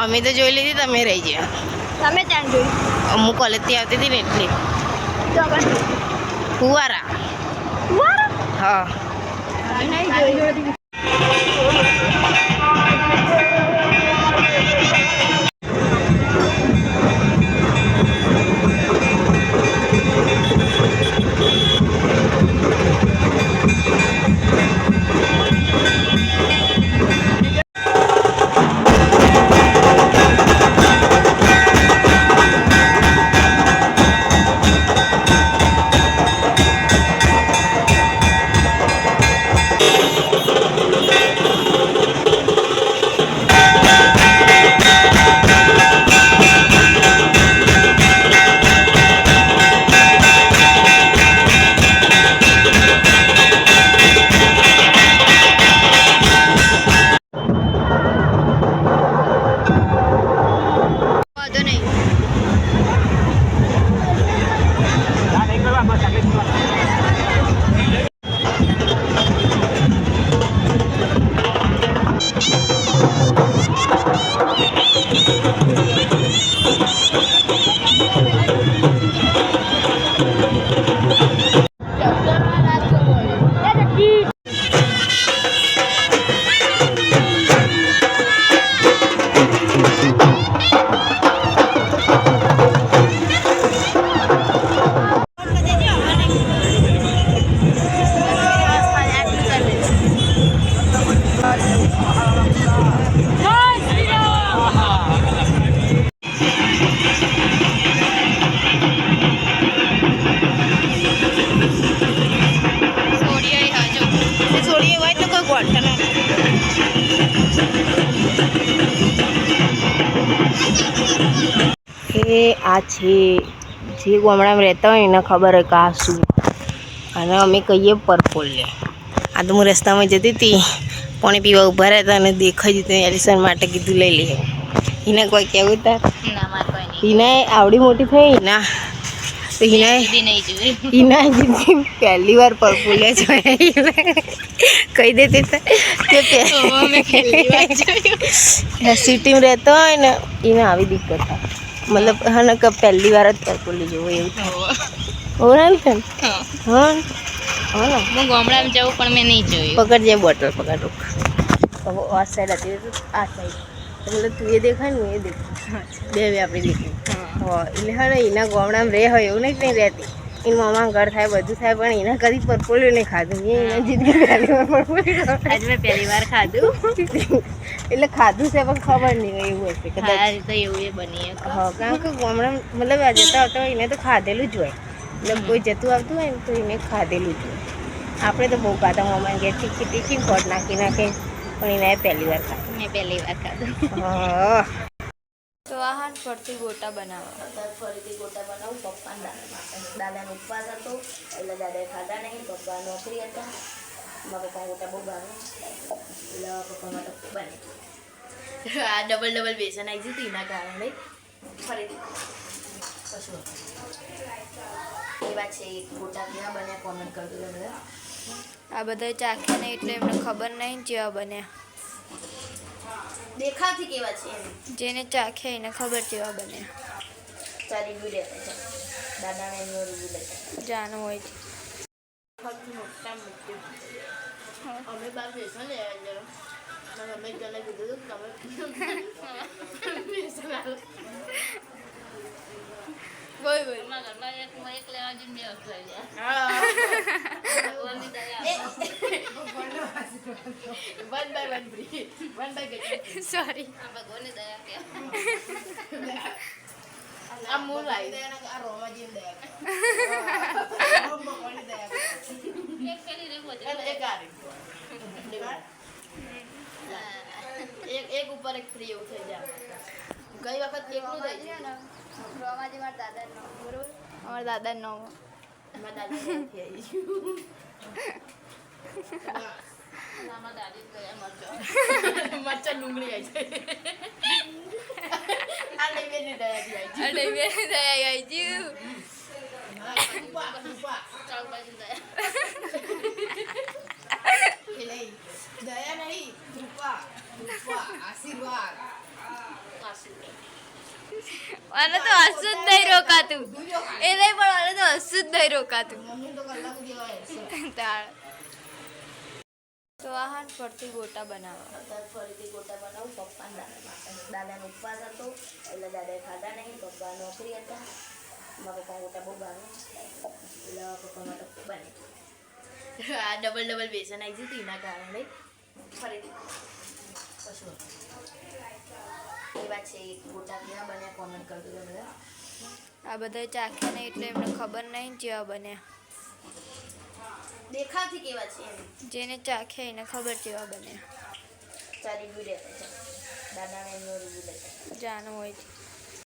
અમે તો જોઈ લીધી, તમે રહી ગયા. તમે ત્યાં જોઈ? અમુક કોલેજથી આવતી હતી ને એટલે. ફુવારા. હા. આ છે જે ગામડામાં રહેતા હોય એને ખબર હોય કે આ શું, અને અમે કહીએ પરપોલે. આ તો હું રસ્તામાં જતી હતી, પાણી પીવા ઊભા રહેતા અને દેખાઈ જતું એલિસન માટે કીધું લઈ લે. એને કોઈ કહેવું તાર એને આવડી મોટી થઈ ના તો હિના પહેલી વાર પરપોલે જોયા કહી દેતી સિટીમાં રહેતો હોય ને એને આવી દિક્કત થાય. મતલબ હા ને પહેલી વાર જ પરપોલી જોવું એવું થાય. હા હું ગામડામાં જવું પણ મેં નહીં જોયું. પકડજે બોટલ પકડ આ સાઈડ હતી આ સાઈડ મતલબ તું એ દેખાય ને એ દેખાય બે આપણે દેખાય. હા એટલે હા ને એના ગામડામાં રહે હોય એવું નહીં રહેતી. એનું મામા ઘર થાય બધું થાય પણ એના કદી પરપોલ્યું નહીં ખાધું. એના જીતની પહેલી વાર પરપોલ્યું આજે મેં પહેલી વાર ખાધું એટલે ખાધું છે પણ ખબર નહીં હોય એવું હશે કદાચ તો એવું એ બની. હા કારણ કે ગામડા મતલબ જતા આવતા હોય એને તો ખાધેલું જ હોય. મતલબ કોઈ જતું આવતું હોય ને તો એને ખાધેલું જ હોય. આપણે તો બહુ ખાતા મામા ઘેર ટીચી ખોટ નાખી નાખે પણ એને પહેલી વાર ખાધું. મેં પહેલી વાર ખાધું. હા તો આ હાથ ફરતી ગોટા બનાવવા. ફરીથી ગોટા બનાવું પપ્પા દાદાનો ઉપવાસ હતો એટલે દાદાએ ખાધા નહીં. પપ્પા નોકરી હતા. મારા પપ્પા ગોટા બહુ ભાવે એટલે પપ્પા માટે બને. આ ડબલ બેસન આવી જતી એના કારણે ફરીથી કશું એ વાત છે. ગોટા કેવા બન્યા કોમેન્ટ કરજો બધા. આ બધા ચાખ્યા નહીં એટલે એમને ખબર નહીં કેવા બન્યા. દેખાવથી કેવા છે એમ જેને ચાખ્યા એને ખબર કેવા બન્યા. તારી રિવ્યુ લેતા છે દાદાને એનો રિવ્યુ લેતા જાનું હોય છે. મોટા મૂક્યું અમે બાર બેસન લેવા જરા અમે જને કીધું તમે બેસન બોય ઘરમાં એક લેવા જઈને બે વખત લઈ જાય. One by one free one by sorry ભગવાનની દયા કે આ મૂળ લાવી દે આ રોમા જીમ દે એક કરી રે બોલ એક આ એક ઉપર એક ફ્રી એવું થઈ જાય ગઈ વખત એકલું થઈ ગયું ને રોમાજી મારા દાદા નો બરોબર અમારા દાદા નો મારા દાદા નથી આવી મારા દાદી ગયા મરચા ડુંગળી આવી છે આ લઈ બેની દયા આવી ગયું ચાલ બાજુ દયા નહીં કૃપા આશીર્વાદ આને તો હસું જ નહીં રોકાતું એ નહીં પણ આને તો હસું જ નહીં રોકાતું તો આ હાથ ફરતી ગોટા બનાવવા ફરીથી ગોટા બનાવું પપ્પા દાદાનો ઉપવાસ હતો એટલે દાદાએ ખાધા નહીં પપ્પા નોકરી હતા મારા પપ્પા ગોટા બહુ ભાવે એટલે પપ્પા માટે બને આ ડબલ બેસન આવી જતી એના કારણે ફરીથી કશું એ વાત છે ગોટા કેવા બન્યા કોમેન્ટ કરજો બધા આ બધા ચાખ્યા નહીં એટલે એમને ખબર નહીં જેવા બન્યા દેખાવથી કેવા છે એમ જેને ચાખ્યા એને ખબર જેવા બન્યા ચારી રિવ્યુ રહેતા છે દાદાને એમનો રિવ્યુ લેતા જાણવું હોય છે